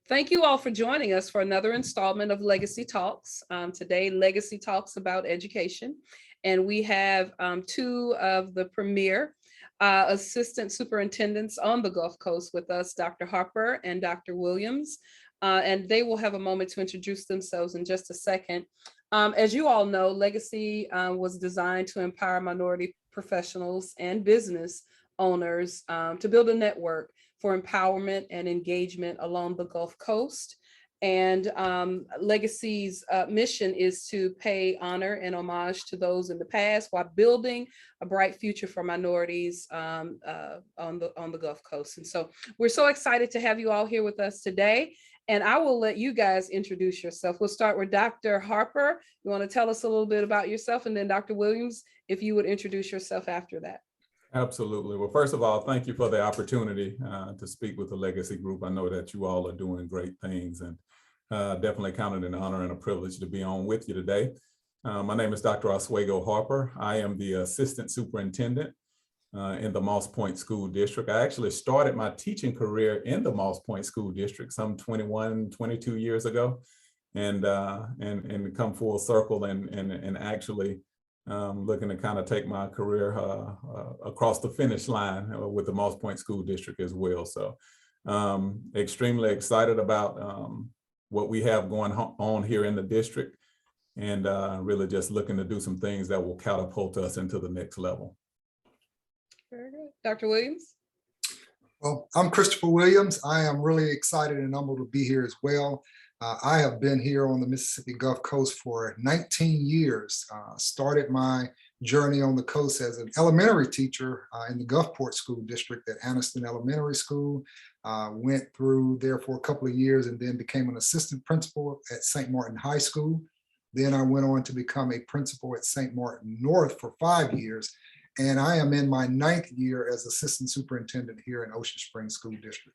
Thank you all for joining us for another installment of Legacy Talks. Today, Legacy Talks about education. And we have two of the premier assistant superintendents on the Gulf Coast with us, Dr. Harper and Dr. Williams. And they will have a moment to introduce themselves in just a second. As you all know, Legacy was designed to empower minority professionals and business owners to build a network for empowerment and engagement along the Gulf Coast. And Legacy's mission is to pay honor and homage to those in the past while building a bright future for minorities on the Gulf Coast. And so we're so excited to have you all here with us today. And I will let you guys introduce yourself. We'll start with Dr. Harper. You want to tell us a little bit about yourself, and then Dr. Williams, if you would introduce yourself after that. Absolutely. Well, first of all, thank you for the opportunity to speak with the Legacy Group. I know that you all are doing great things, and definitely count it an honor and a privilege to be on with you today. My name is Dr. Oswego Harper. I am the assistant superintendent in the Moss Point School District. I actually started my teaching career in the Moss Point School District some 21, 22 years ago, and come full circle and actually looking to kind of take my career across the finish line with the Moss Point School District as well. So extremely excited about what we have going on here in the district, and really just looking to do some things that will catapult us into the next level. Very good. Dr. Williams? Well, I'm Christopher Williams. I am really excited and humbled to be here as well. I have been here on the Mississippi Gulf Coast for 19 years. Started my journey on the coast as an elementary teacher in the Gulfport School District at Anniston Elementary School. Went through there for a couple of years and then became an assistant principal at St. Martin High School. Then I went on to become a principal at St. Martin North for 5 years. And I am in my 9th year as assistant superintendent here in Ocean Springs School District.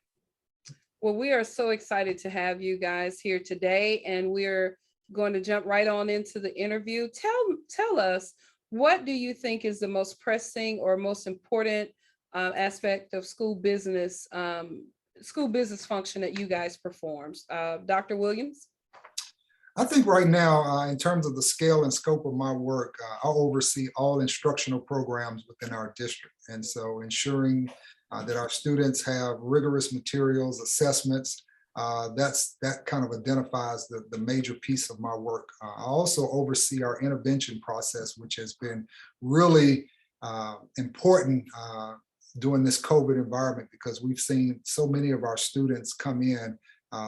Well, we are so excited to have you guys here today, and we're going to jump right on into the interview. Tell us, what do you think is the most pressing or most important aspect of school business function that you guys perform? Dr. Williams? I think right now, in terms of the scale and scope of my work, I oversee all instructional programs within our district. And so ensuring that our students have rigorous materials, assessments, that kind of identifies the major piece of my work. I also oversee our intervention process, which has been really important during this COVID environment, because we've seen so many of our students come in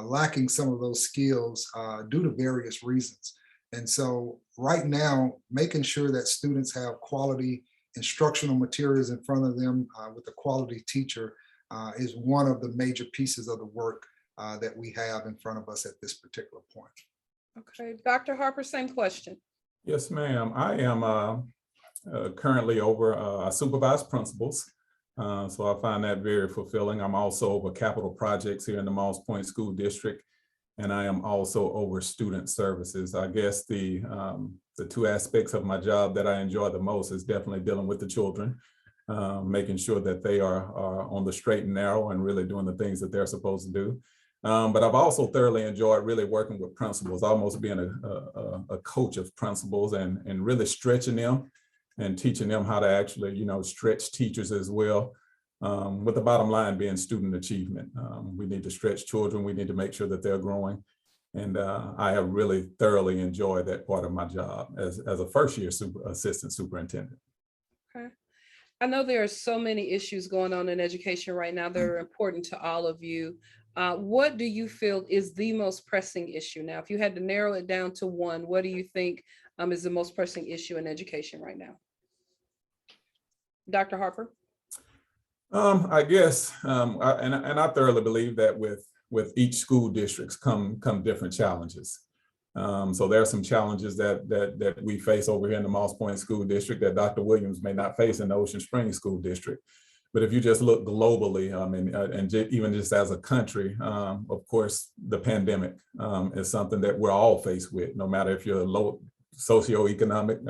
lacking some of those skills due to various reasons. And so right now, making sure that students have quality instructional materials in front of them with a quality teacher is one of the major pieces of the work that we have in front of us at this particular point. Okay, Dr. Harper, same question. Yes, ma'am. I am currently over, I supervise principals. So I find that very fulfilling. I'm also over capital projects here in the Moss Point School District, and I am also over student services. I guess the two aspects of my job that I enjoy the most is definitely dealing with the children, making sure that they are on the straight and narrow and really doing the things that they're supposed to do. But I've also thoroughly enjoyed really working with principals, almost being a coach of principals and really stretching them and teaching them how to actually, stretch teachers as well, with the bottom line being student achievement. We need to stretch children. We need to make sure that they're growing. And I have really thoroughly enjoyed that part of my job as a first-year assistant superintendent. Okay. I know there are so many issues going on in education right now that are important to all of you. What do you feel is the most pressing issue now? If you had to narrow it down to one, what do you think is the most pressing issue in education right now? Dr. Harper? I guess, I thoroughly believe that with each school districts come different challenges. So there are some challenges that we face over here in the Moss Point School District that Dr. Williams may not face in the Ocean Springs School District. But if you just look globally, even just as a country, of course, the pandemic is something that we're all faced with, no matter if you're low socioeconomic,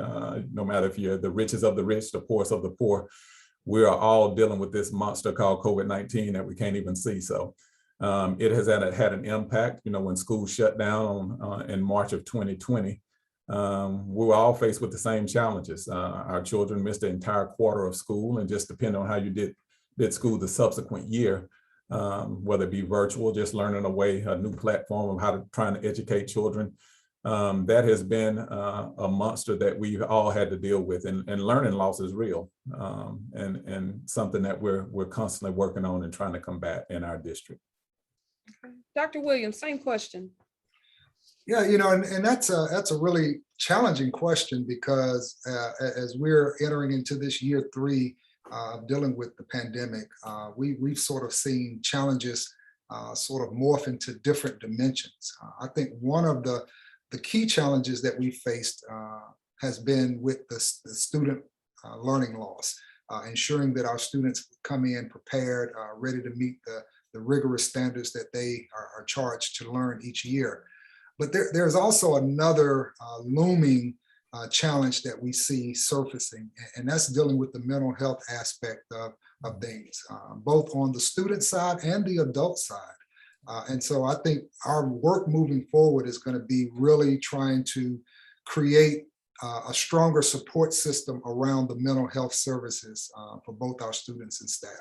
no matter if you're the richest of the rich, the poorest of the poor. We are all dealing with this monster called COVID-19 that we can't even see. So It has had an impact. When schools shut down in March of 2020, we were all faced with the same challenges. Our children missed the entire quarter of school, and just depending on how you did school the subsequent year, whether it be virtual, just learning a new platform of how to try and educate children. That has been a monster that we've all had to deal with, and learning loss is real, and something that we're constantly working on and trying to combat in our district. Dr. Williams, same question. Yeah, and that's a really challenging question, because as we're entering into this year 3 of dealing with the pandemic, we've sort of seen challenges sort of morph into different dimensions. I think one of the key challenges that we faced has been with the student learning loss, ensuring that our students come in prepared, ready to meet the rigorous standards that they are charged to learn each year. But there's also another looming challenge that we see surfacing, and that's dealing with the mental health aspect of things, both on the student side and the adult side. And so I think our work moving forward is going to be really trying to create a stronger support system around the mental health services for both our students and staff.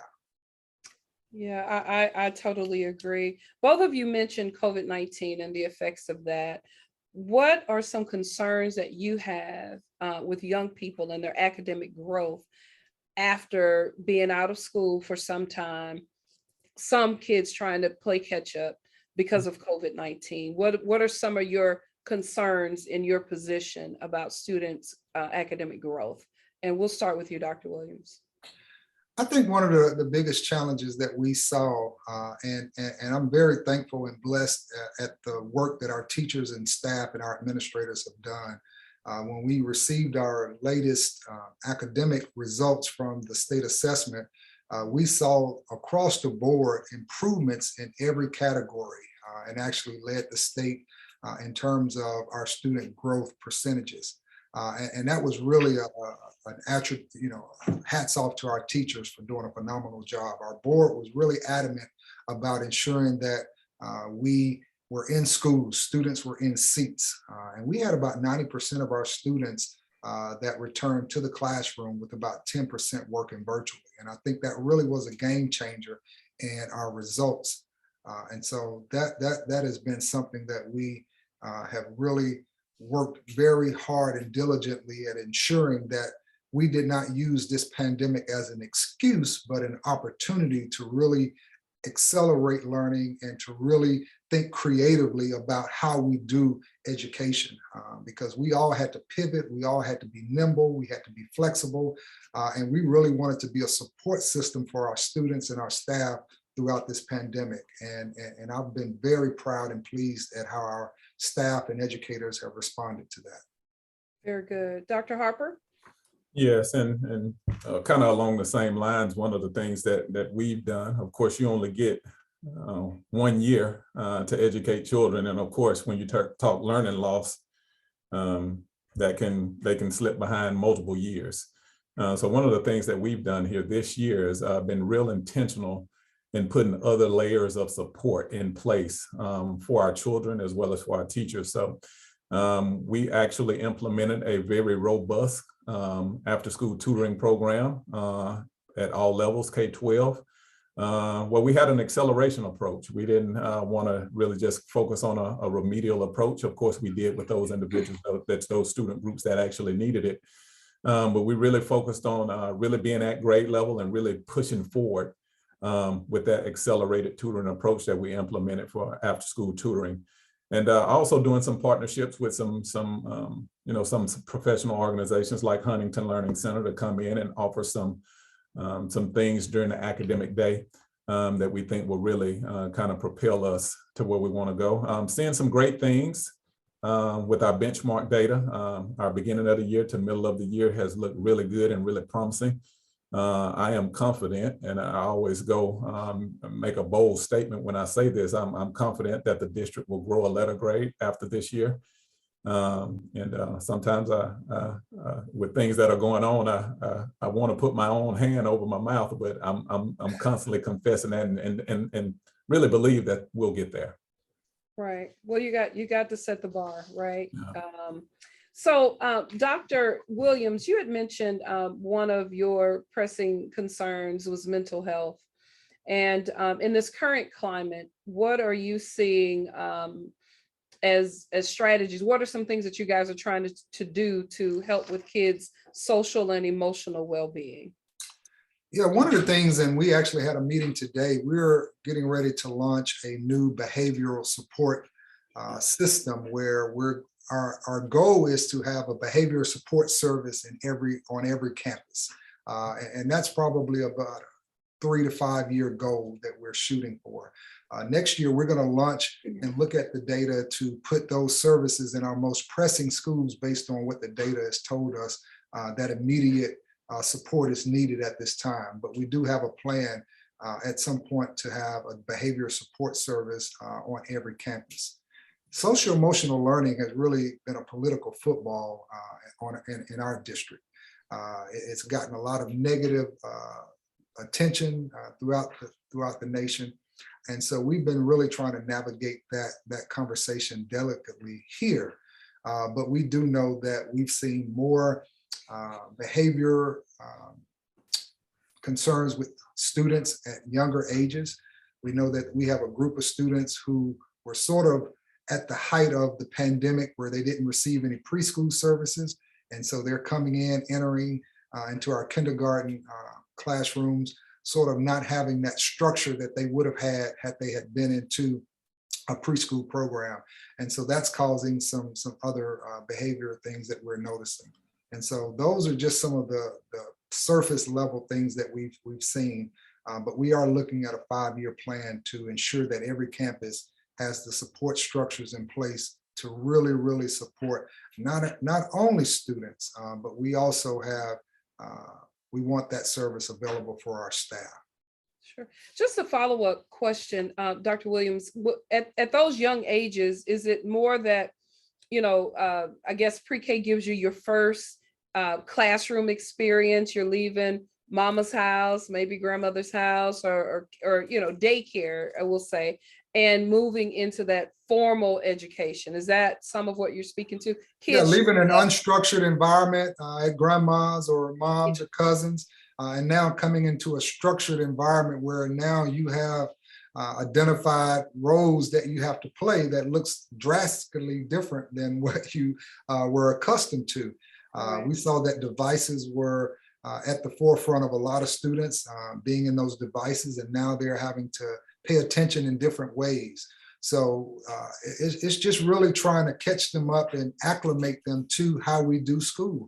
Yeah, I totally agree. Both of you mentioned COVID-19 and the effects of that. What are some concerns that you have with young people and their academic growth after being out of school for some time? Some kids trying to play catch up because of COVID-19. What are some of your concerns in your position about students' academic growth? And we'll start with you, Dr. Williams. I think one of the biggest challenges that we saw, and I'm very thankful and blessed at the work that our teachers and staff and our administrators have done. When we received our latest academic results from the state assessment, we saw across the board improvements in every category, and actually led the state in terms of our student growth percentages. And that was really an attribute, hats off to our teachers for doing a phenomenal job. Our board was really adamant about ensuring that we were in schools, students were in seats. And we had about 90% of our students that returned to the classroom, with about 10% working virtually. And I think that really was a game changer in our results. And so that has been something that we have really worked very hard and diligently at ensuring that we did not use this pandemic as an excuse, but an opportunity to really accelerate learning and to really think creatively about how we do education, because we all had to pivot, we all had to be nimble, we had to be flexible, and we really wanted to be a support system for our students and our staff throughout this pandemic. And I've been very proud and pleased at how our staff and educators have responded to that. Very good. Dr. Harper? Yes, and kind of along the same lines, one of the things that we've done, of course, you only get 1 year to educate children. And of course, when you talk learning loss, they can slip behind multiple years. So one of the things that we've done here this year has been real intentional in putting other layers of support in place for our children as well as for our teachers. So we actually implemented a very robust after-school tutoring program at all levels, K-12. Well, we had an acceleration approach. We didn't want to really just focus on a remedial approach. Of course, we did with those individuals, those student groups that actually needed it. But we really focused on really being at grade level and really pushing forward with that accelerated tutoring approach that we implemented for after-school tutoring. And also doing some partnerships with some professional organizations like Huntington Learning Center to come in and offer some things during the academic day that we think will really kind of propel us to where we want to go. Seeing some great things with our benchmark data. Our beginning of the year to middle of the year has looked really good and really promising. I am confident, and I always go make a bold statement when I say this. I'm confident that the district will grow a letter grade after this year. Sometimes with things that are going on, I want to put my own hand over my mouth, but I'm constantly confessing that and really believe that we'll get there. Right. Well, you got to set the bar, right? Yeah. So, Dr. Williams, you had mentioned one of your pressing concerns was mental health. And in this current climate, what are you seeing as strategies? What are some things that you guys are trying to do to help with kids' social and emotional well-being? Yeah, one of the things, and we actually had a meeting today, we're getting ready to launch a new behavioral support system where our goal is to have a behavioral support service on every campus. And that's probably about a 3 to 5 year goal that we're shooting for. Next year, we're going to launch and look at the data to put those services in our most pressing schools based on what the data has told us that immediate support is needed at this time. But we do have a plan at some point to have a behavior support service on every campus. Social emotional learning has really been a political football in our district. It's gotten a lot of negative attention throughout the nation. And so we've been really trying to navigate that conversation delicately here. But we do know that we've seen more behavior concerns with students at younger ages. We know that we have a group of students who were sort of at the height of the pandemic where they didn't receive any preschool services. And so they're coming entering into our kindergarten classrooms, sort of not having that structure that they would have had they had been into a preschool program. And so that's causing some other behavior things that we're noticing. And so those are just some of the surface level things that we've seen. But we are looking at a 5-year plan to ensure that every campus has the support structures in place to really, really support not only students, but we also have, we want that service available for our staff. Sure. Just a follow-up question, Dr. Williams, at those young ages, is it more that, I guess pre-K gives you your first classroom experience, you're leaving mama's house, maybe grandmother's house, or daycare, I will say, and moving into that formal education? Is that some of what you're speaking to? Yeah, leaving an unstructured environment at grandma's or mom's or cousins, and now coming into a structured environment where now you have identified roles that you have to play that looks drastically different than what you were accustomed to. Right. We saw that devices were at the forefront of a lot of students being in those devices, and now they're having to pay attention in different ways. So it's just really trying to catch them up and acclimate them to how we do school.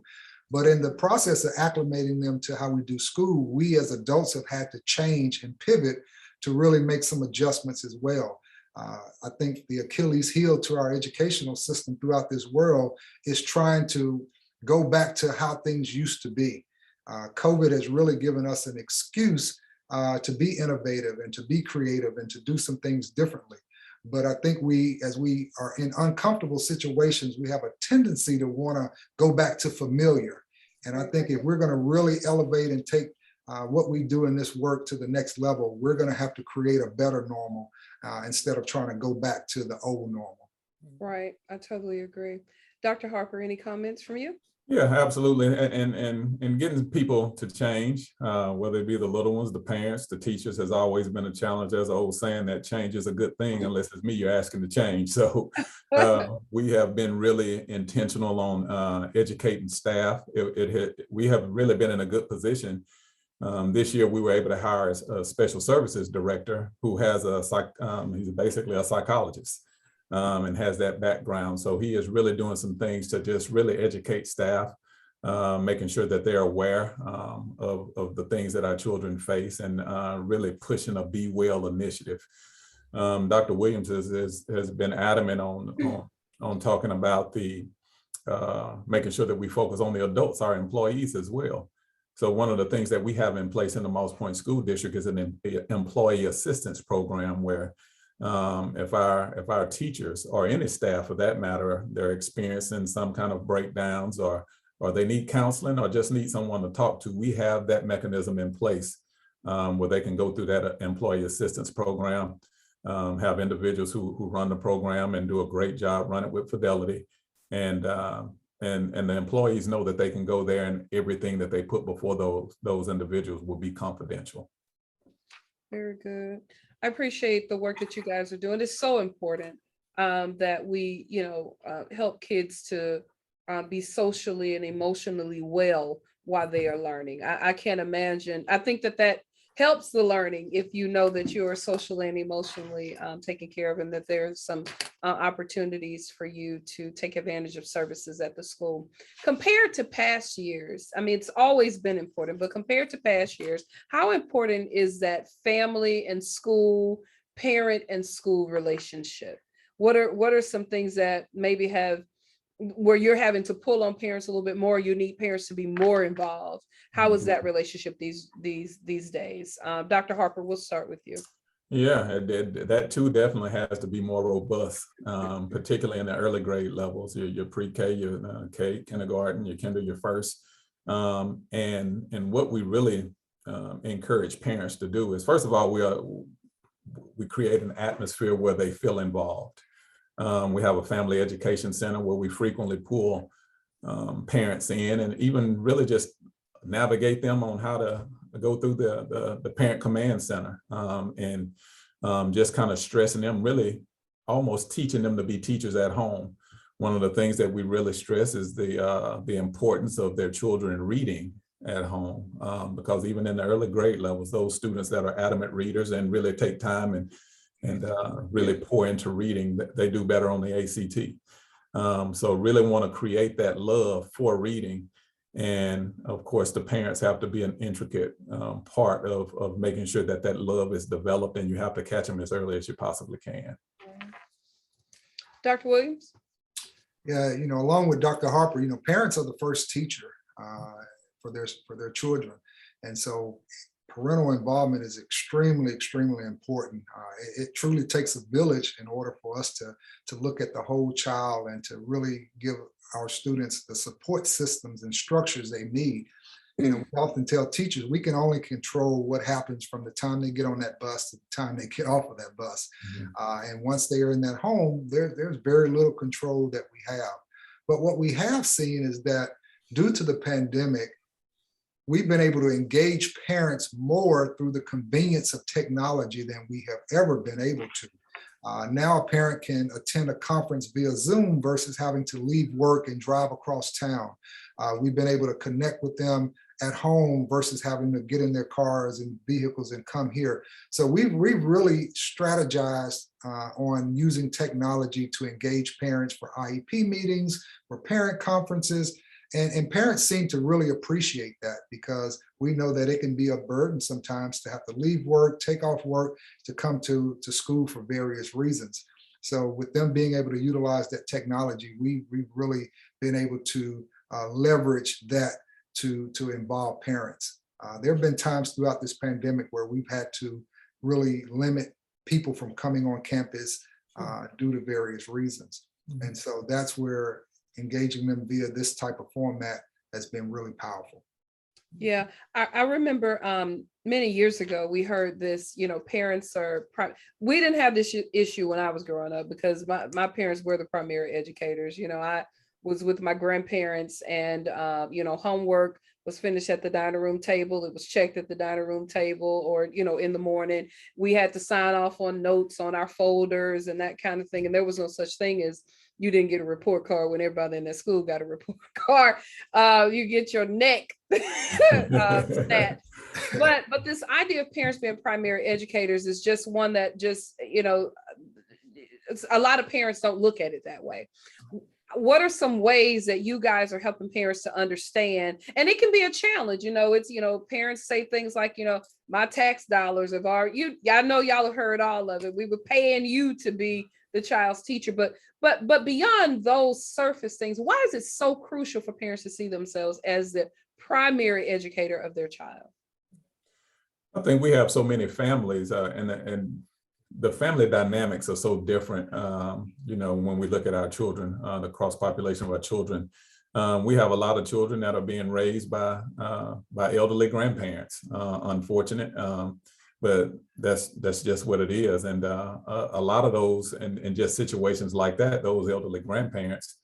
But in the process of acclimating them to how we do school, we as adults have had to change and pivot to really make some adjustments as well. I think the Achilles heel to our educational system throughout this world is trying to go back to how things used to be. COVID has really given us an excuse to be innovative and to be creative and to do some things differently. But I think as we are in uncomfortable situations, we have a tendency to want to go back to familiar. And I think if we're going to really elevate and take what we do in this work to the next level, we're going to have to create a better normal instead of trying to go back to the old normal. Right. I totally agree. Dr. Harper, any comments from you? Yeah, absolutely. And getting people to change, whether it be the little ones, the parents, the teachers, has always been a challenge. There's an old saying that change is a good thing unless it's me you're asking to change. So we have been really intentional on educating staff. We have really been in a good position. This year, we were able to hire a special services director who has he's basically a psychologist. And has that background. So he is really doing some things to just really educate staff, making sure that they're aware of the things that our children face, and really pushing a Be Well initiative. Dr. Williams has been adamant on talking about making sure that we focus on the adults, our employees as well. So one of the things that we have in place in the Moss Point School District is an employee assistance program where if our teachers or any staff for that matter, they're experiencing some kind of breakdowns or they need counseling or just need someone to talk to, we have that mechanism in place where they can go through that employee assistance program. have individuals who run the program and do a great job, run it with fidelity. And the employees know that they can go there and everything that they put before those individuals will be confidential. Very good. I appreciate the work that you guys are doing. It's so important that we, help kids to be socially and emotionally well while they are learning. I can't imagine. I think that helps the learning if you know that you are socially and emotionally taken care of, and that there's some opportunities for you to take advantage of services at the school. Compared to past years, I mean, it's always been important, but compared to past years, how important is that family and school, parent and school relationship? What are some things that maybe where you're having to pull on parents a little bit more, you need parents to be more involved? How is that relationship these days? Dr. Harper, we'll start with you. Yeah, that too definitely has to be more robust, particularly in the early grade levels, your pre-K, your K, kindergarten, your kinder, your first. And what we really encourage parents to do is, first of all, we create an atmosphere where they feel involved. We have a family education center where we frequently pull parents in and even really just navigate them on how to go through the parent command center, and just kind of stressing them, really almost teaching them to be teachers at home. One of the things that we really stress is the importance of their children reading at home, because even in the early grade levels, those students that are adamant readers and really take time and really pour into reading, they do better on the ACT. So really want to create that love for reading. And of course, the parents have to be an intricate part of making sure that love is developed, and you have to catch them as early as you possibly can. Dr. Williams? Yeah, along with Dr. Harper, parents are the first teacher for their children. And so parental involvement is extremely, extremely important. It truly takes a village in order for us to look at the whole child and to really give our students the support systems and structures they need. We often tell teachers we can only control what happens from the time they get on that bus to the time they get off of that bus. And once they are in that home, there's very little control that we have. But what we have seen is that due to the pandemic, we've been able to engage parents more through the convenience of technology than we have ever been able to. Now a parent can attend a conference via Zoom versus having to leave work and drive across town. We've been able to connect with them at home versus having to get in their cars and vehicles and come here. So we've really strategized on using technology to engage parents for IEP meetings, for parent conferences. And parents seem to really appreciate that, because we know that it can be a burden sometimes to have to leave work, take off work to come to school for various reasons. So with them being able to utilize that technology, we've really been able to leverage that to involve parents. There have been times throughout this pandemic where we've had to really limit people from coming on campus due to various reasons. And so that's where engaging them via this type of format has been really powerful. Yeah, I remember many years ago, we heard this, parents we didn't have this issue when I was growing up, because my parents were the primary educators. I was with my grandparents, and, homework was finished at the dining room table. It was checked at the dining room table, or, in the morning, we had to sign off on notes on our folders and that kind of thing. And there was no such thing as you didn't get a report card when everybody in that school got a report card. You get your neck snatched. But this idea of parents being primary educators is just one that just, a lot of parents don't look at it that way. What are some ways that you guys are helping parents to understand? And it can be a challenge, it's, parents say things like, my tax dollars of I know y'all have heard all of it. We were paying you to be the child's teacher, but beyond those surface things, why is it so crucial for parents to see themselves as the primary educator of their child? I think we have so many families, and the family dynamics are so different. When we look at our children, the cross population of our children, we have a lot of children that are being raised by elderly grandparents, unfortunate. but that's just what it is. And a lot of those, and just situations like that, those elderly grandparents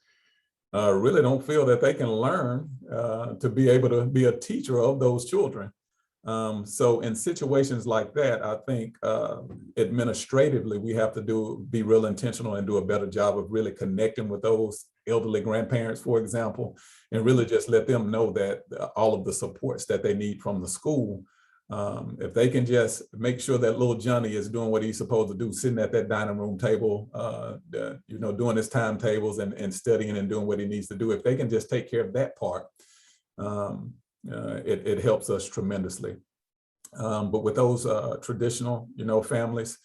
really don't feel that they can learn to be able to be a teacher of those children. So in situations like that, I think administratively, we have to be real intentional and do a better job of really connecting with those elderly grandparents, for example, and really just let them know that all of the supports that they need from the school, if they can just make sure that little Johnny is doing what he's supposed to do, sitting at that dining room table, doing his timetables and studying and doing what he needs to do, if they can just take care of that part, it helps us tremendously. But with those traditional, families,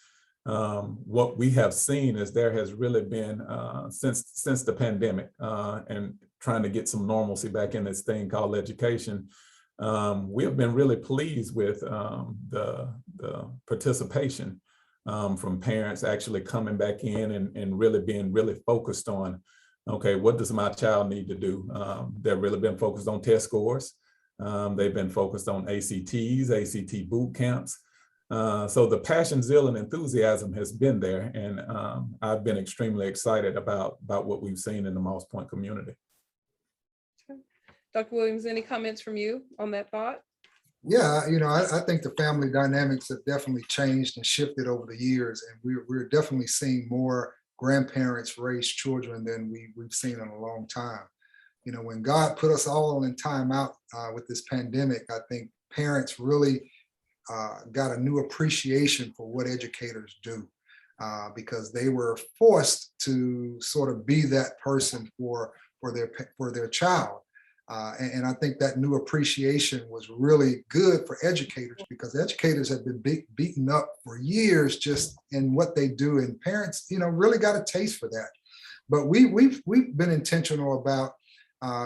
what we have seen is there has really been, since the pandemic and trying to get some normalcy back in this thing called education, we have been really pleased with the participation from parents actually coming back in and really being really focused on, okay, what does my child need to do? They've really been focused on test scores. They've been focused on ACTs, ACT boot camps. So the passion, zeal, and enthusiasm has been there. And I've been extremely excited about what we've seen in the Moss Point community. Dr. Williams, any comments from you on that thought? Yeah, I think the family dynamics have definitely changed and shifted over the years. And we're definitely seeing more grandparents raise children than we've seen in a long time. When God put us all in timeout with this pandemic, I think parents really got a new appreciation for what educators do because they were forced to sort of be that person for their child. And I think that new appreciation was really good for educators because educators have been beaten up for years just in what they do, and parents, really got a taste for that. But we've been intentional about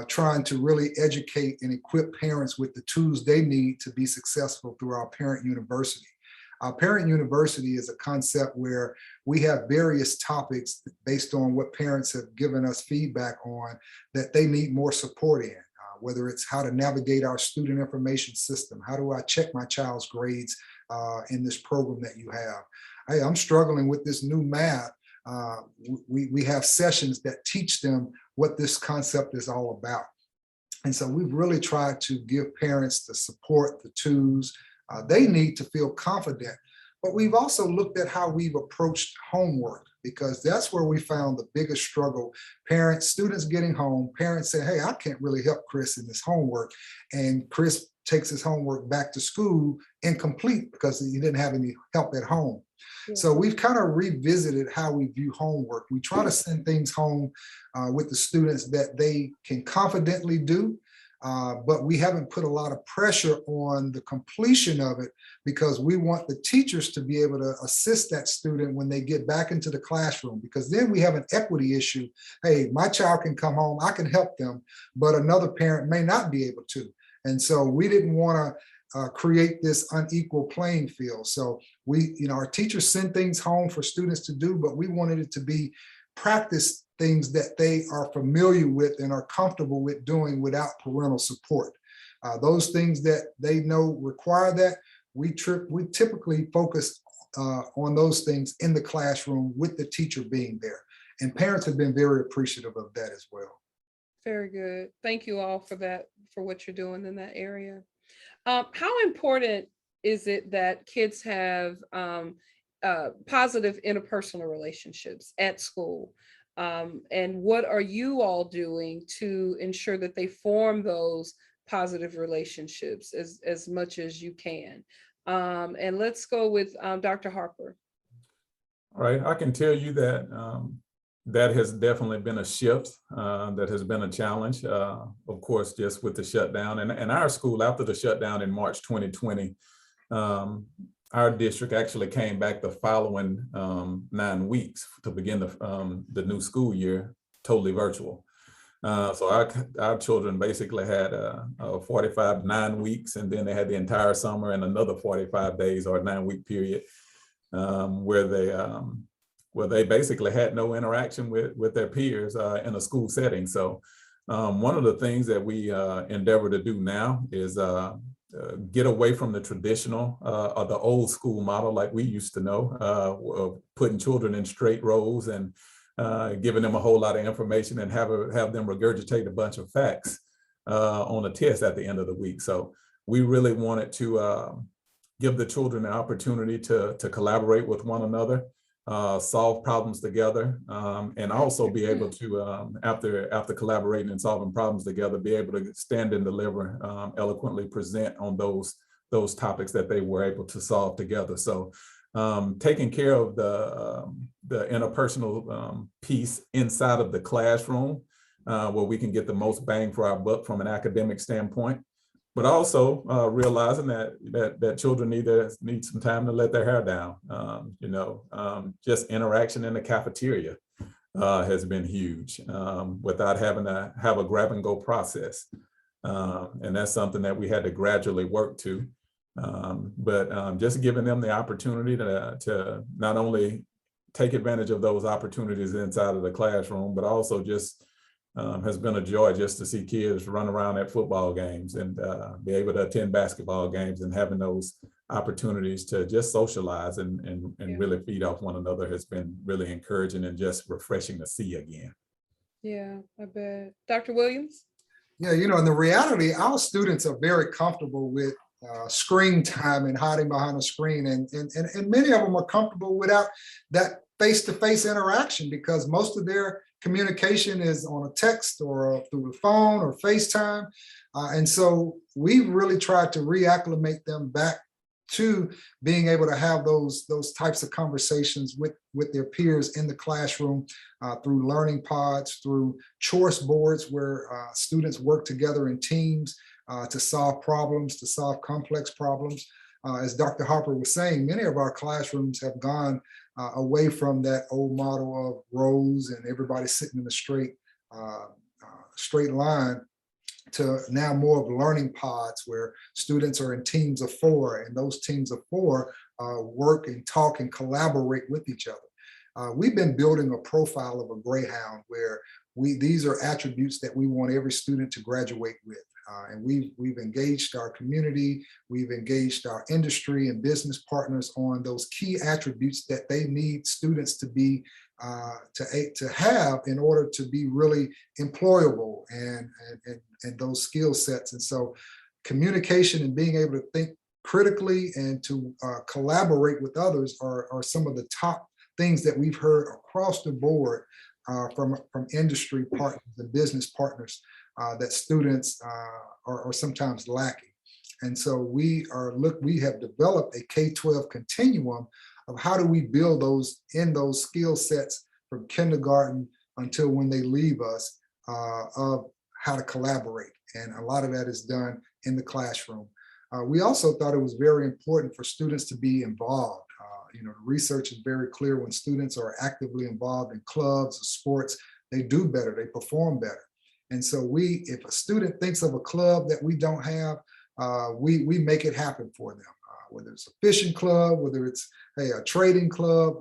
trying to really educate and equip parents with the tools they need to be successful through our parent university. Our parent university is a concept where we have various topics based on what parents have given us feedback on that they need more support in, whether it's how to navigate our student information system, how do I check my child's grades in this program that you have. Hey, I'm struggling with this new math. We have sessions that teach them what this concept is all about. And so we've really tried to give parents the support, the tools they need to feel confident. But we've also looked at how we've approached homework, because that's where we found the biggest struggle. Students getting home, parents say, hey, I can't really help Chris in this homework. And Chris takes his homework back to school incomplete because he didn't have any help at home. Yeah. So we've kind of revisited how we view homework. We try to send things home with the students that they can confidently do, but we haven't put a lot of pressure on the completion of it because we want the teachers to be able to assist that student when they get back into the classroom, because then we have an equity issue. Hey, my child can come home, I can help them, but another parent may not be able to. And so we didn't want to create this unequal playing field. So our teachers send things home for students to do, but we wanted it to be practice things that they are familiar with and are comfortable with doing without parental support. Those things that they know require that, we typically focus on those things in the classroom with the teacher being there. And parents have been very appreciative of that as well. Very good. Thank you all for that, for what you're doing in that area. How important is it that kids have positive interpersonal relationships at school? And what are you all doing to ensure that they form those positive relationships as much as you can? And let's go with Dr. Harper. All right, I can tell you that that has definitely been a shift, that has been a challenge, of course, just with the shutdown. And our school, after the shutdown in March 2020, our district actually came back the following 9 weeks to begin the new school year, totally virtual. So our children basically had 9 weeks, and then they had the entire summer and another 45 days or a 9-week period where they basically had no interaction with their peers in a school setting. So one of the things that we endeavor to do now is get away from the traditional or the old school model like we used to know, of putting children in straight rows and giving them a whole lot of information and have them regurgitate a bunch of facts on a test at the end of the week. So we really wanted to give the children an opportunity to collaborate with one another, solve problems together, and also be able to, after collaborating and solving problems together, be able to stand and deliver, eloquently present on those topics that they were able to solve together. So taking care of the interpersonal piece inside of the classroom, where we can get the most bang for our buck from an academic standpoint, but also realizing that children need some time to let their hair down. Just interaction in the cafeteria has been huge, without having to have a grab and go process. And that's something that we had to gradually work to. But just giving them the opportunity to not only take advantage of those opportunities inside of the classroom, but also just has been a joy just to see kids run around at football games and be able to attend basketball games, and having those opportunities to just socialize and really feed off one another has been really encouraging and just refreshing to see again. Yeah, I bet. Dr. Williams? Yeah, in the reality, our students are very comfortable with screen time and hiding behind a screen. And many of them are comfortable without that face-to-face interaction, because most of their communication is on a text or through the phone or FaceTime. And so we've really tried to reacclimate them back to being able to have those types of conversations with their peers in the classroom, through learning pods, through choice boards where students work together in teams to solve problems, to solve complex problems. As Dr. Harper was saying, many of our classrooms have gone away from that old model of rows and everybody sitting in a straight line, to now more of learning pods where students are in teams of 4, and those teams of 4 work and talk and collaborate with each other. We've been building a profile of a Greyhound where these are attributes that we want every student to graduate with. And we've engaged our community, we've engaged our industry and business partners on those key attributes that they need students to be to have in order to be really employable, and those skill sets. And so communication and being able to think critically and to collaborate with others are some of the top things that we've heard across the board from industry partners and business partners, that students are sometimes lacking. And so we have developed a K-12 continuum of how do we build those skill sets from kindergarten until when they leave us, of how to collaborate. And a lot of that is done in the classroom. We also thought it was very important for students to be involved. The research is very clear: when students are actively involved in clubs or sports, they do better, they perform better. And so if a student thinks of a club that we don't have, we make it happen for them. Whether it's a fishing club, whether it's a trading club,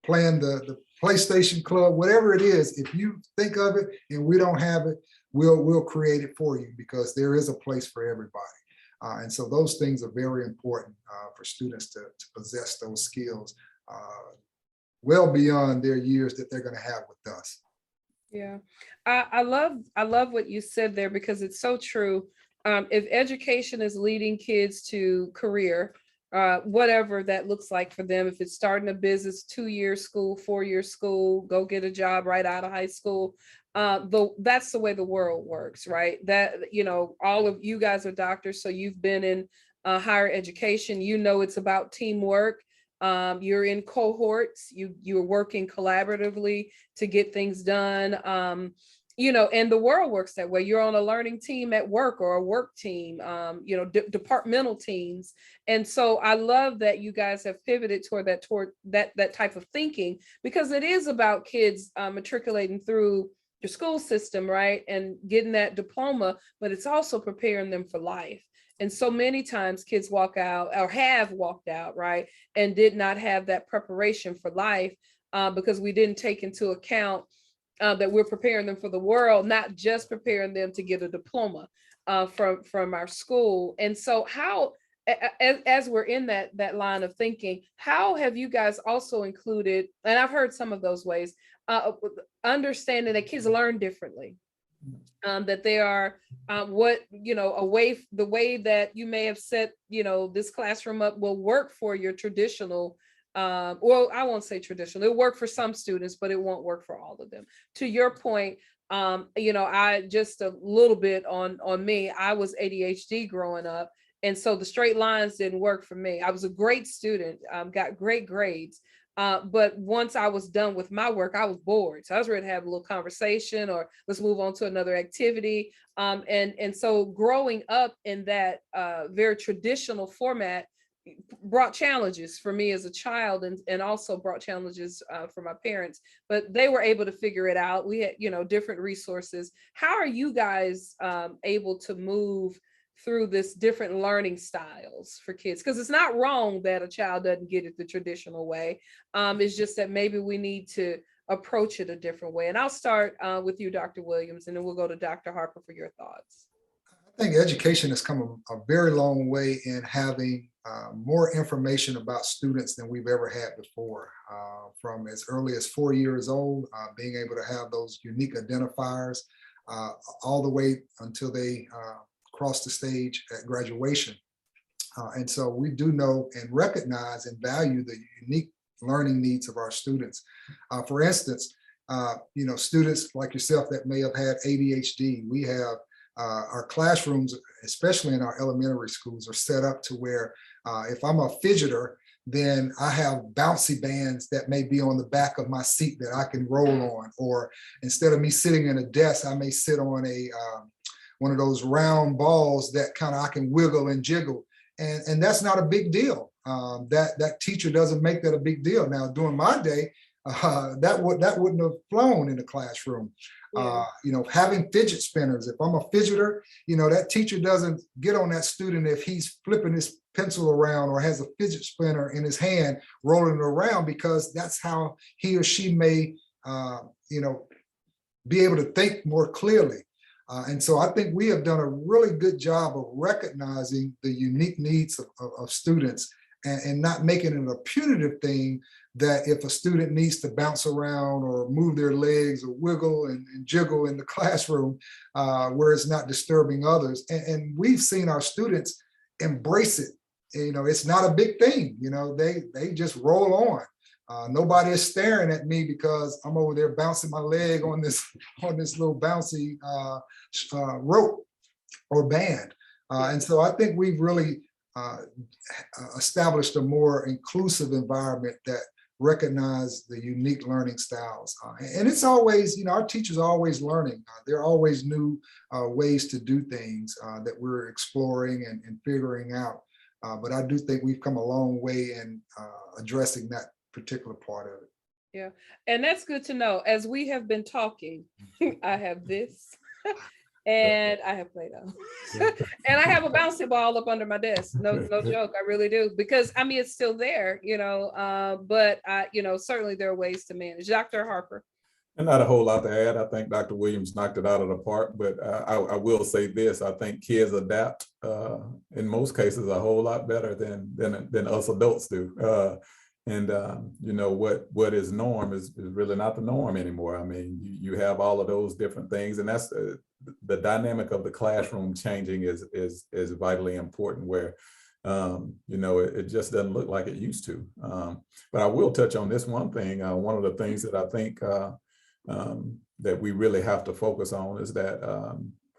playing the PlayStation club, whatever it is, if you think of it and we don't have it, we'll create it for you, because there is a place for everybody. And so those things are very important for students to possess those skills well beyond their years that they're going to have with us. Yeah, I love what you said there, because it's so true. If education is leading kids to career, whatever that looks like for them, if it's starting a business, 2-year school, 4-year school, go get a job right out of high school, that's the way the world works, right? That, all of you guys are doctors, so you've been in higher education, it's about teamwork. You're in cohorts, you're working collaboratively to get things done. And the world works that way. You're on a learning team at work, or a work team, departmental teams. And so I love that you guys have pivoted toward that type of thinking, because it is about kids matriculating through your school system, right? And getting that diploma, but it's also preparing them for life. And so many times kids walk out, or have walked out, right, and did not have that preparation for life, because we didn't take into account that we're preparing them for the world, not just preparing them to get a diploma from our school. And so how, as we're in that line of thinking, how have you guys also included, and I've heard some of those ways, understanding that kids learn differently, that they are the way that you may have set this classroom up will work for your traditional, well, I won't say traditional, it'll work for some students, but it won't work for all of them. To your point, I just a little bit on me, I was ADHD growing up. And so the straight lines didn't work for me. I was a great student, got great grades. But once I was done with my work, I was bored. So I was ready to have a little conversation, or let's move on to another activity. And so growing up in that very traditional format brought challenges for me as a child, and also brought challenges for my parents, but they were able to figure it out. We had, different resources. How are you guys able to move through this different learning styles for kids? Because it's not wrong that a child doesn't get it the traditional way. It's just that maybe we need to approach it a different way. And I'll start with you, Dr. Williams, and then we'll go to Dr. Harper for your thoughts. I think education has come a very long way in having more information about students than we've ever had before. From as early as 4 years old, being able to have those unique identifiers, all the way until they cross the stage at graduation. And so we do know and recognize and value the unique learning needs of our students. For instance, students like yourself that may have had ADHD, we have our classrooms, especially in our elementary schools, are set up to where if I'm a fidgeter, then I have bouncy bands that may be on the back of my seat that I can roll on. Or instead of me sitting in a desk, I may sit on one of those round balls that kind of I can wiggle and jiggle. And that's not a big deal. That teacher doesn't make that a big deal. Now, during my day, that wouldn't have flown in the classroom. Yeah. Having fidget spinners. If I'm a fidgeter, that teacher doesn't get on that student if he's flipping his pencil around or has a fidget spinner in his hand, rolling it around, because that's how he or she may, be able to think more clearly. And so I think we have done a really good job of recognizing the unique needs of students, and not making it a punitive thing that if a student needs to bounce around or move their legs or wiggle and jiggle in the classroom where it's not disturbing others. And we've seen our students embrace it. It's not a big thing. They just roll on. Nobody is staring at me because I'm over there bouncing my leg on this little bouncy rope or band. And so I think we've really established a more inclusive environment that recognize the unique learning styles. And it's always, our teachers are always learning. There are always new ways to do things that we're exploring and figuring out. But I do think we've come a long way in addressing that particular part of it. Yeah, and that's good to know. As we have been talking, I have this. And I have Play-Doh. And I have a bouncy ball up under my desk. No joke, I really do. Because it's still there, but certainly there are ways to manage. Dr. Harper. And not a whole lot to add. I think Dr. Williams knocked it out of the park, but I will say this: I think kids adapt in most cases a whole lot better than us adults do. What is norm is really not the norm anymore. You have all of those different things, and that's the dynamic of the classroom changing is vitally important, where it just doesn't look like it used to. But I will touch on this one thing. One of the things that I think that we really have to focus on is that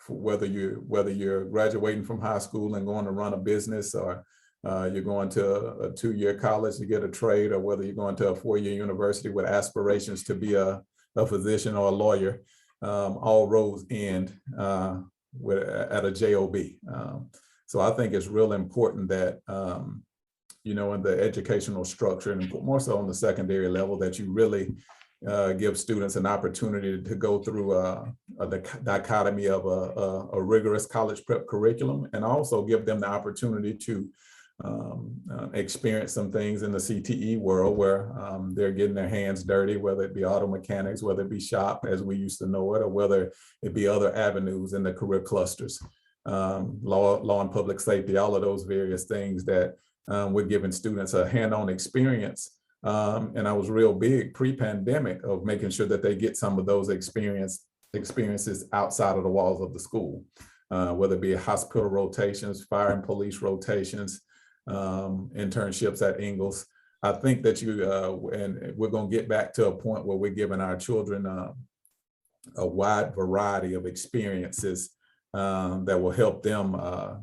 whether you're graduating from high school and going to run a business, or you're going to a 2-year college to get a trade, or whether you're going to a 4-year university with aspirations to be a physician or a lawyer, all roads end at a job. So I think it's real important that, in the educational structure, and more so on the secondary level, that you really give students an opportunity to go through a dichotomy of a rigorous college prep curriculum, and also give them the opportunity to experienced some things in the CTE world where they're getting their hands dirty, whether it be auto mechanics, whether it be shop as we used to know it, or whether it be other avenues in the career clusters, law and public safety, all of those various things that we're giving students a hand-on experience. And I was real big pre-pandemic of making sure that they get some of those experiences outside of the walls of the school, whether it be hospital rotations, fire and police rotations, internships at Ingalls. I think that and we're going to get back to a point where we're giving our children a wide variety of experiences that will help them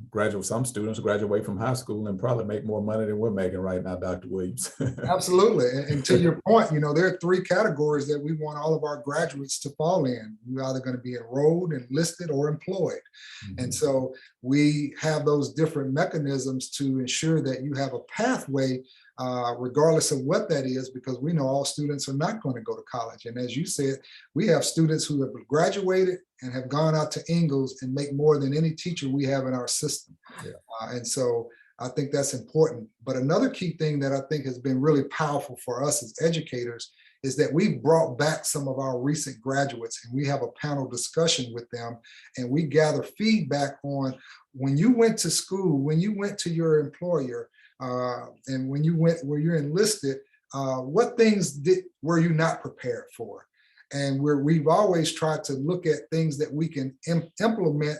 graduate. Some students graduate from high school and probably make more money than we're making right now, Dr. Williams. Absolutely. And to your point, there are three categories that we want all of our graduates to fall in. You're either going to be enrolled, enlisted, or employed. Mm-hmm. And so we have those different mechanisms to ensure that you have a pathway regardless of what that is, because we know all students are not going to go to college. And as you said, we have students who have graduated and have gone out to Ingalls and make more than any teacher we have in our system. Yeah. And so I think that's important. But another key thing that I think has been really powerful for us as educators is that we've brought back some of our recent graduates and we have a panel discussion with them, and we gather feedback on when you went to school, when you went to your employer, and when you went where you're enlisted, what things were you not prepared for? And we've always tried to look at things that we can implement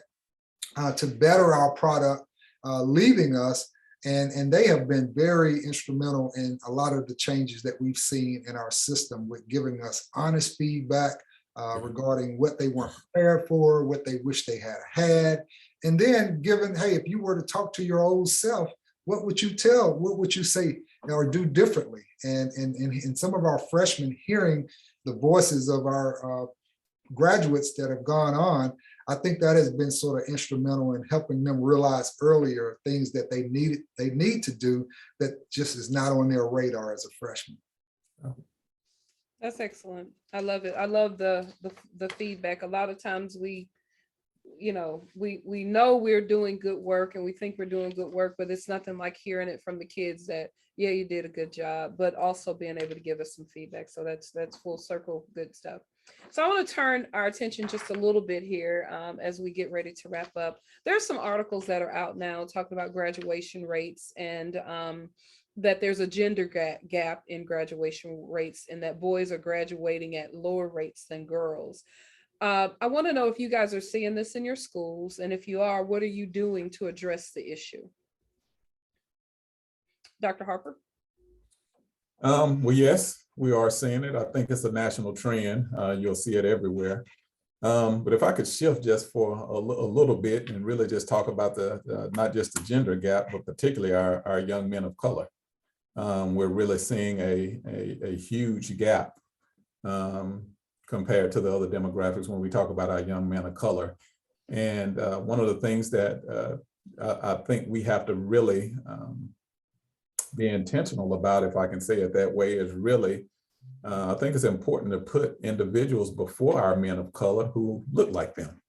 to better our product leaving us. And they have been very instrumental in a lot of the changes that we've seen in our system, with giving us honest feedback regarding what they weren't prepared for, what they wish they had. And then given, hey, if you were to talk to your old self, what would you tell? What would you say or do differently? And some of our freshmen hearing the voices of our graduates that have gone on, I think that has been sort of instrumental in helping them realize earlier things that they need to do that just is not on their radar as a freshman. That's excellent. I love it. I love the feedback. A lot of times we know we're doing good work and we think we're doing good work, but it's nothing like hearing it from the kids that, yeah, you did a good job, but also being able to give us some feedback. So that's full circle good stuff. So I want to turn our attention just a little bit here as we get ready to wrap up. There's some articles that are out now talking about graduation rates and that there's a gender gap in graduation rates and that boys are graduating at lower rates than girls. I want to know if you guys are seeing this in your schools, and if you are, what are you doing to address the issue? Dr. Harper? Well, yes, we are seeing it. I think it's a national trend. You'll see it everywhere. But if I could shift just for a little bit and really just talk about not just the gender gap, but particularly our young men of color. We're really seeing a huge gap compared to the other demographics when we talk about our young men of color. And one of the things that I think we have to really be intentional about, if I can say it that way, is really, I think it's important to put individuals before our men of color who look like them,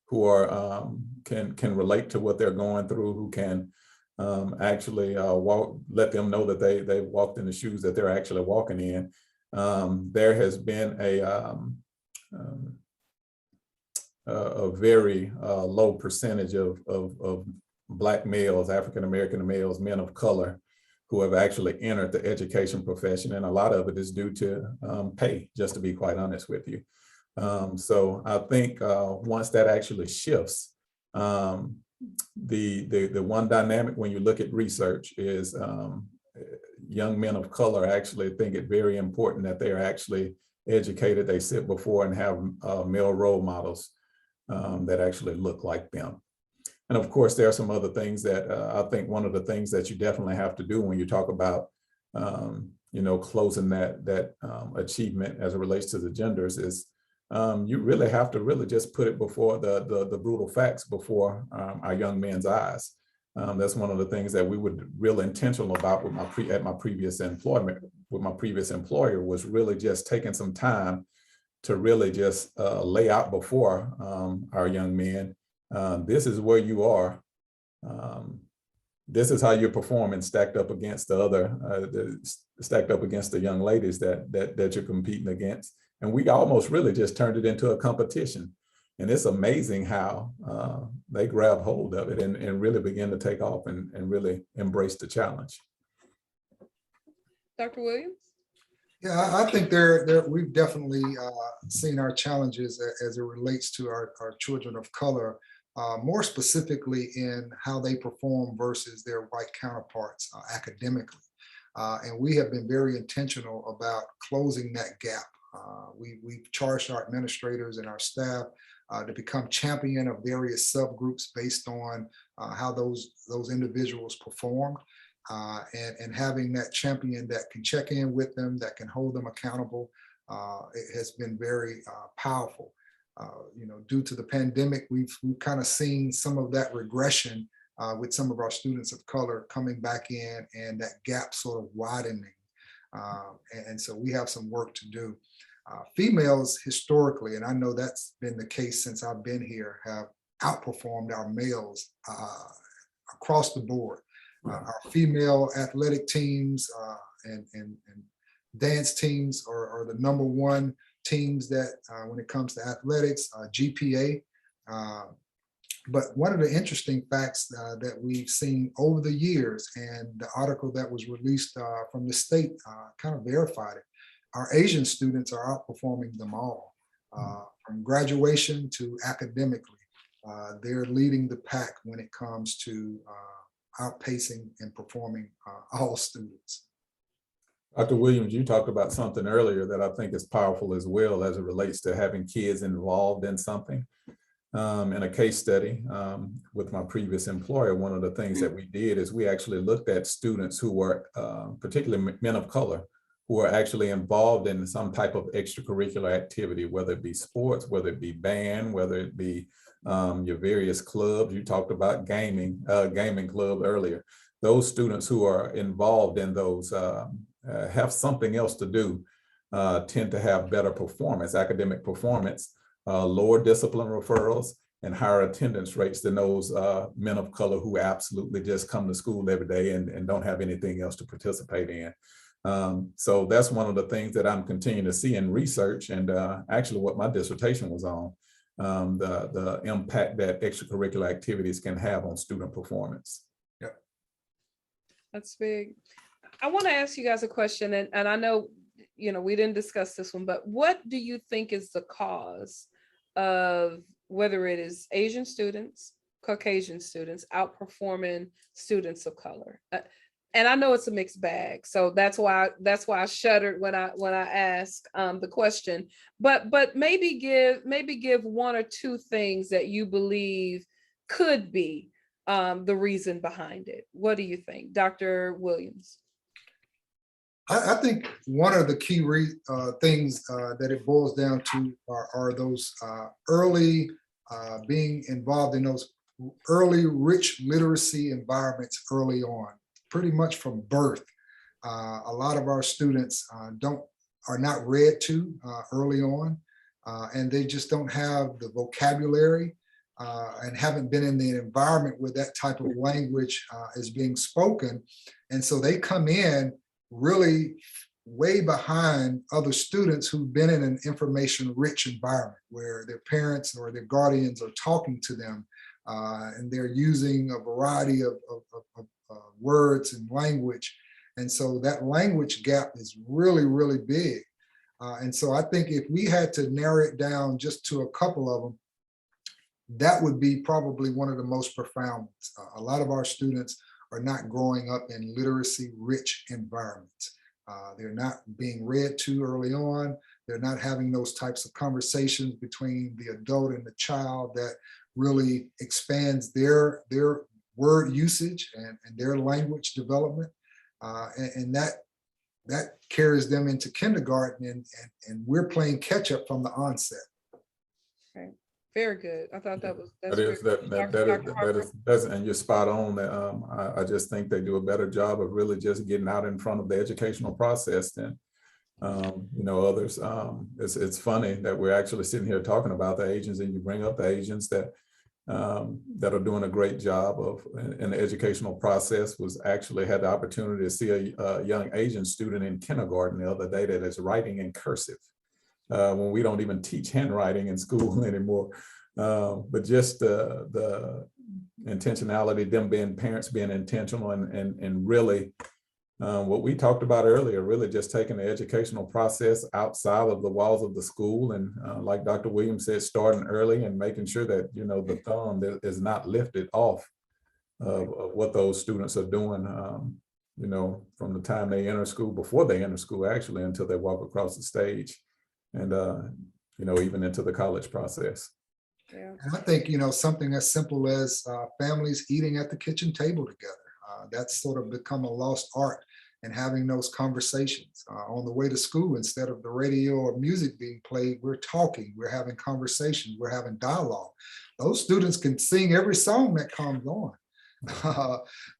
who are can relate to what they're going through, who can actually let them know that they walked in the shoes that they're actually walking in. There has been a very low percentage of Black males, African-American males, men of color, who have actually entered the education profession. And a lot of it is due to pay, just to be quite honest with you. So I think once that actually shifts, the one dynamic when you look at research is young men of color actually think it very important that they are actually educated. They sit before and have male role models that actually look like them. And of course, there are some other things that I think one of the things that you definitely have to do when you talk about, closing that achievement as it relates to the genders is you really have to really just put it before the brutal facts before our young men's eyes. That's one of the things that we were real intentional about with my previous employment, with my previous employer, was really just taking some time to really just lay out before our young men, this is where you are this is how you're performing stacked up against the other, stacked up against the young ladies that you're competing against. And we almost really just turned it into a competition. And it's amazing how they grab hold of it and really begin to take off and really embrace the challenge. Dr. Williams? Yeah, I think we've definitely seen our challenges as it relates to our children of color, more specifically in how they perform versus their white counterparts academically. And we have been very intentional about closing that gap. We've charged our administrators and our staff to become champion of various subgroups based on how those individuals performed. And having that champion that can check in with them, that can hold them accountable, it has been very powerful. Due to the pandemic, we've kind of seen some of that regression with some of our students of color coming back in and that gap sort of widening. And so we have some work to do. Females historically, and I know that's been the case since I've been here, have outperformed our males across the board. Our female athletic teams and dance teams are the #1 teams that when it comes to athletics, GPA. But one of the interesting facts that we've seen over the years, and the article that was released from the state kind of verified it, our Asian students are outperforming them all. From graduation to academically, they're leading the pack when it comes to outpacing and performing all students. Dr. Williams, you talked about something earlier that I think is powerful as well as it relates to having kids involved in something. In a case study with my previous employer, one of the things that we did is we actually looked at students who were, particularly men of color, who are actually involved in some type of extracurricular activity, whether it be sports, whether it be band, whether it be your various clubs. You talked about gaming club earlier. Those students who are involved in those have something else to do, tend to have better performance, academic performance, lower discipline referrals, and higher attendance rates than those men of color who absolutely just come to school every day and don't have anything else to participate in. So that's one of the things that I'm continuing to see in research, and actually what my dissertation was on, the impact that extracurricular activities can have on student performance. Yep. That's big. I want to ask you guys a question, and I know, we didn't discuss this one, but what do you think is the cause of whether it is Asian students, Caucasian students outperforming students of color? And I know it's a mixed bag, so that's why I shuddered when I asked the question. But maybe give one or two things that you believe could be the reason behind it. What do you think, Dr. Williams? I think one of the key things that it boils down to are those early being involved in those early rich literacy environments early on, pretty much from birth. A lot of our students are not read to early on, and they just don't have the vocabulary and haven't been in the environment where that type of language is being spoken. And so they come in really way behind other students who've been in an information-rich environment where their parents or their guardians are talking to them, and they're using a variety of words and language. And so that language gap is really, really big. And so I think if we had to narrow it down just to a couple of them, that would be probably one of the most profound ones. A lot of our students are not growing up in literacy-rich environments. They're not being read to early on. They're not having those types of conversations between the adult and the child that really expands their word usage and their language development. And that carries them into kindergarten, and we're playing catch up from the onset. Okay. Very good. I thought that's and you're spot on. I just think they do a better job of really just getting out in front of the educational process than others. It's funny that we're actually sitting here talking about the Asians, and you bring up the Asians that that are doing a great job of in the educational process. Was actually had the opportunity to see a young Asian student in kindergarten the other day that is writing in cursive when we don't even teach handwriting in school anymore. But just the intentionality, them being parents being intentional and really what we talked about earlier, really just taking the educational process outside of the walls of the school. And like Dr. Williams said, starting early and making sure that, you know, the thumb is not lifted off of what those students are doing, you know, from the time they enter school, before they enter school, actually, until they walk across the stage and, you know, even into the college process. Yeah. And I think, you know, something as simple as families eating at the kitchen table together. That's sort of become a lost art, and having those conversations on the way to school, instead of the radio or music being played, we're talking, we're having conversations, we're having dialogue. Those students can sing every song that comes on,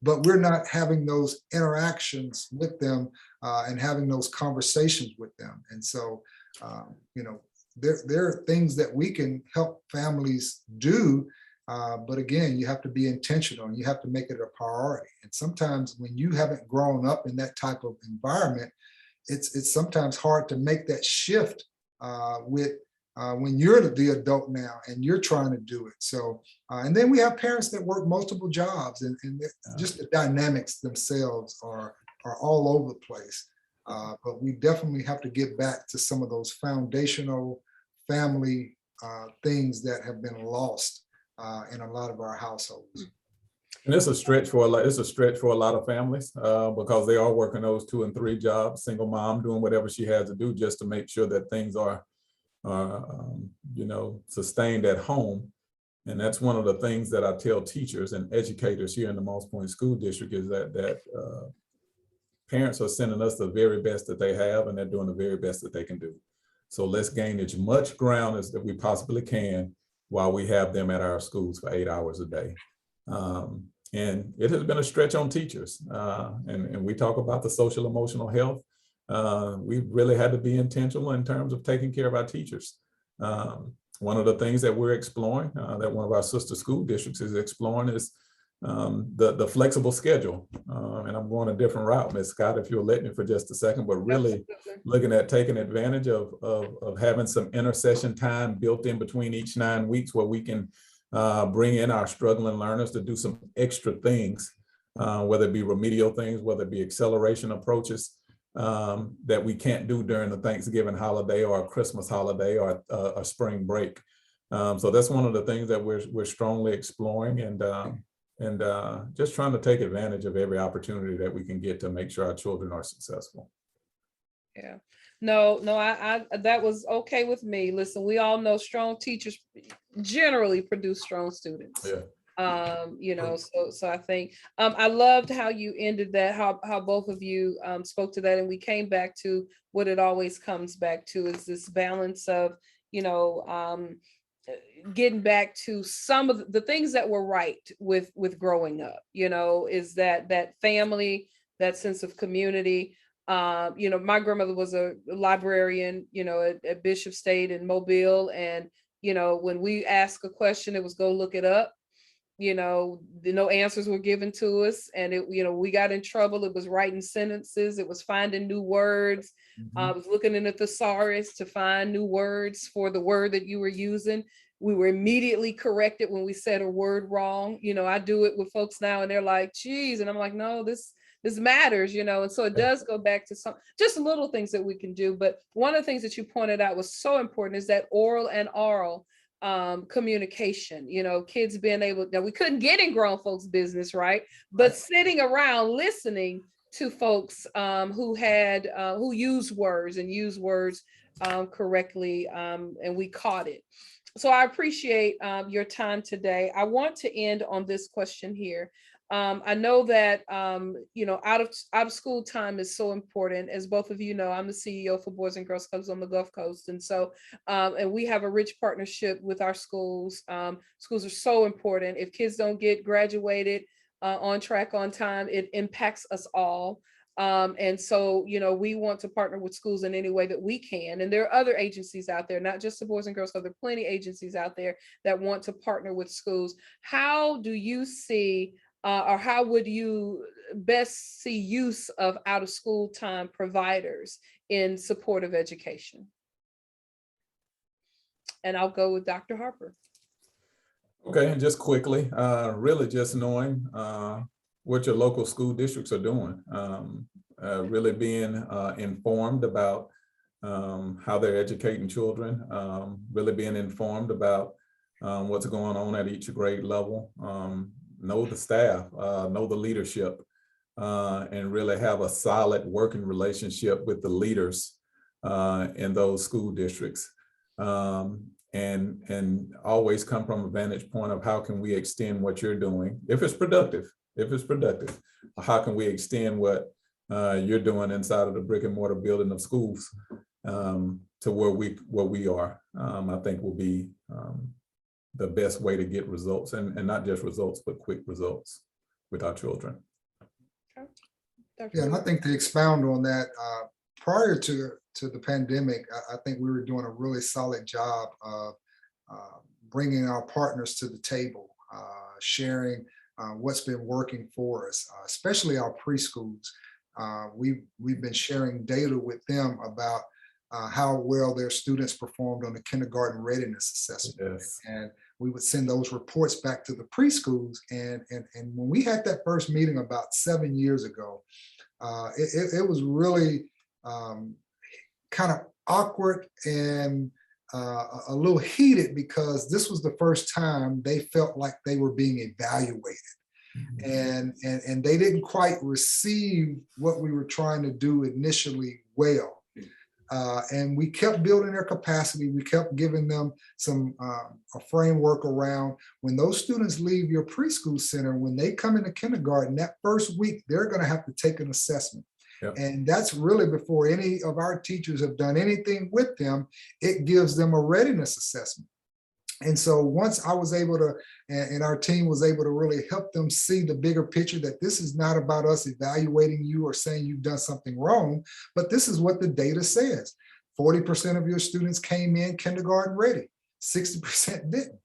but we're not having those interactions with them and having those conversations with them. And so, you know, there are things that we can help families do. But again, you have to be intentional and you have to make it a priority. And sometimes when you haven't grown up in that type of environment, it's sometimes hard to make that shift when you're the adult now and you're trying to do it. So, and then we have parents that work multiple jobs, and just the dynamics themselves are all over the place. But we definitely have to get back to some of those foundational family things that have been lost in a lot of our households. And it's a stretch for a lot. It's a stretch for a lot of families because they are working those 2 and 3 jobs. Single mom doing whatever she has to do just to make sure that things are, you know, sustained at home. And that's one of the things that I tell teachers and educators here in the Moss Point School District is that parents are sending us the very best that they have, and they're doing the very best that they can do. So let's gain as much ground as that we possibly can while we have them at our schools for 8 hours a day. And it has been a stretch on teachers. And we talk about the social emotional health. We really had to be intentional in terms of taking care of our teachers. One of the things that we're exploring, that one of our sister school districts is exploring, is the flexible schedule. And I'm going a different route, Ms. Scott, if you'll let me for just a second, but really looking at taking advantage of having some intercession time built in between each 9 weeks where we can bring in our struggling learners to do some extra things, whether it be remedial things, whether it be acceleration approaches that we can't do during the Thanksgiving holiday or a Christmas holiday or a spring break. So that's one of the things that we're strongly exploring, and just trying to take advantage of every opportunity that we can get to make sure our children are successful. Yeah, no, I that was okay with me. Listen, we all know strong teachers generally produce strong students. Yeah. You know, so I think I loved how you ended that, how both of you spoke to that, and we came back to what it always comes back to is this balance of, you know, getting back to some of the things that were right with growing up, you know, is that family, that sense of community. You know, my grandmother was a librarian, you know, at Bishop State in Mobile. And, you know, when we ask a question, it was go look it up. You know, no answers were given to us. And it, you know, we got in trouble. It was writing sentences. It was finding new words. I was looking in a thesaurus to find new words for the word that you were using. We were immediately corrected when we said a word wrong. You know, I do it with folks now and they're like, geez. And I'm like, no, this matters, you know. And so it does go back to some just little things that we can do. But one of the things that you pointed out was so important is that oral and oral communication, you know, kids being able, now we couldn't get in grown folks' business, right? But sitting around listening to folks who use words correctly, and we caught it. So I appreciate your time today. I want to end on this question here. I know that you know, out of school time is so important. As both of you know, I'm the CEO for Boys and Girls Clubs on the Gulf Coast, and so and we have a rich partnership with our schools. Schools are so important. If kids don't get graduated on track, on time, it impacts us all. And so, we want to partner with schools in any way that we can. And there are other agencies out there, not just the Boys and Girls Club. There are plenty of agencies out there that want to partner with schools. How do you see, or how would you best see use of out of school time providers in support of education? And I'll go with Dr. Harper. Okay, and just quickly, really just knowing what your local school districts are doing, really being informed about how they're educating children, really being informed about what's going on at each grade level, know the staff, know the leadership, and really have a solid working relationship with the leaders in those school districts. And always come from a vantage point of how can we extend what you're doing, if it's productive, how can we extend what you're doing inside of the brick and mortar building of schools to where we are, I think will be the best way to get results, and not just results, but quick results with our children. Yeah, and I think to expound on that, prior to the pandemic, I think we were doing a really solid job of bringing our partners to the table, sharing what's been working for us, especially our preschools. We've been sharing data with them about how well their students performed on the kindergarten readiness assessment. Yes. And we would send those reports back to the preschools. And when we had that first meeting about 7 years ago, it was really kind of awkward and a little heated, because this was the first time they felt like they were being evaluated. And they didn't quite receive what we were trying to do initially well. And we kept building their capacity. We kept giving them a framework around when those students leave your preschool center, when they come into kindergarten, that first week, they're going to have to take an assessment. Yep. And that's really before any of our teachers have done anything with them. It gives them a readiness assessment. And so once I was able to, and our team was able to really help them see the bigger picture, that this is not about us evaluating you or saying you've done something wrong, but this is what the data says. 40% of your students came in kindergarten ready, 60% didn't.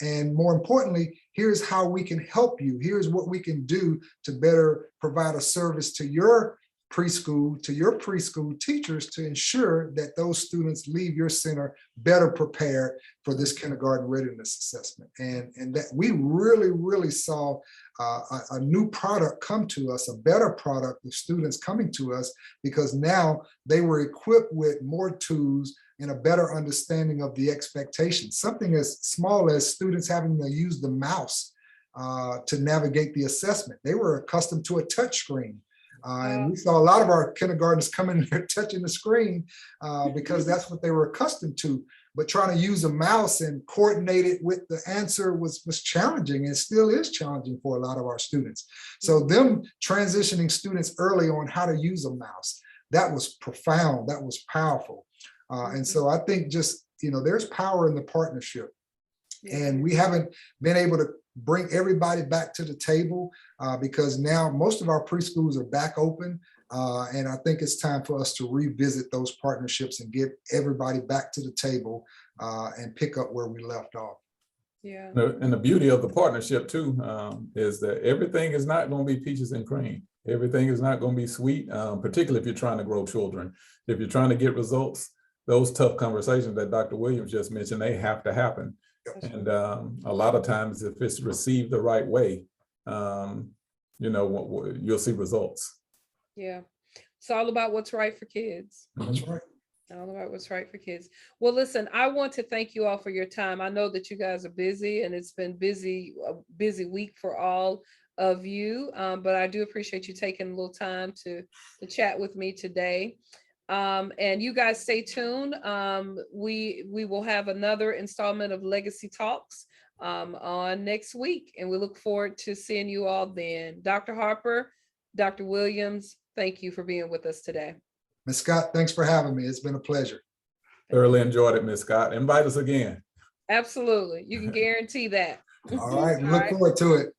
And more importantly, here's how we can help you. Here's what we can do to better provide a service to your preschool, to your preschool teachers, to ensure that those students leave your center better prepared for this kindergarten readiness assessment. And that we really saw a new product come to us, a better product of students coming to us, because now they were equipped with more tools and a better understanding of the expectations. Something as small as students having to use the mouse to navigate the assessment. They were accustomed to a touch screen. And we saw a lot of our kindergartners coming there touching the screen because that's what they were accustomed to. But trying to use a mouse and coordinate it with the answer was challenging, and still is challenging for a lot of our students. So them transitioning students early on how to use a mouse, that was profound, that was powerful. And so I think just, there's power in the partnership. And we haven't been able to bring everybody back to the table because now most of our preschools are back open. And I think it's time for us to revisit those partnerships and get everybody back to the table and pick up where we left off. Yeah. And the beauty of the partnership too is that everything is not going to be peaches and cream. Everything is not going to be sweet, particularly if you're trying to grow children. If you're trying to get results, those tough conversations that Dr. Williams just mentioned, they have to happen. And a lot of times, if it's received the right way, you'll see results. Yeah, it's all about what's right for kids. That's right. All about what's right for kids. Well, listen, I want to thank you all for your time. I know that you guys are busy, and it's been a busy week for all of you, but I do appreciate you taking a little time to chat with me today. And you guys stay tuned. We will have another installment of Legacy Talks on next week, and we look forward to seeing you all then. Dr. Harper, Dr. Williams, thank you for being with us today. Ms. Scott, thanks for having me. It's been a pleasure. Thoroughly enjoyed it, Ms. Scott. Invite us again. Absolutely. You can guarantee that. All right. We look forward to it.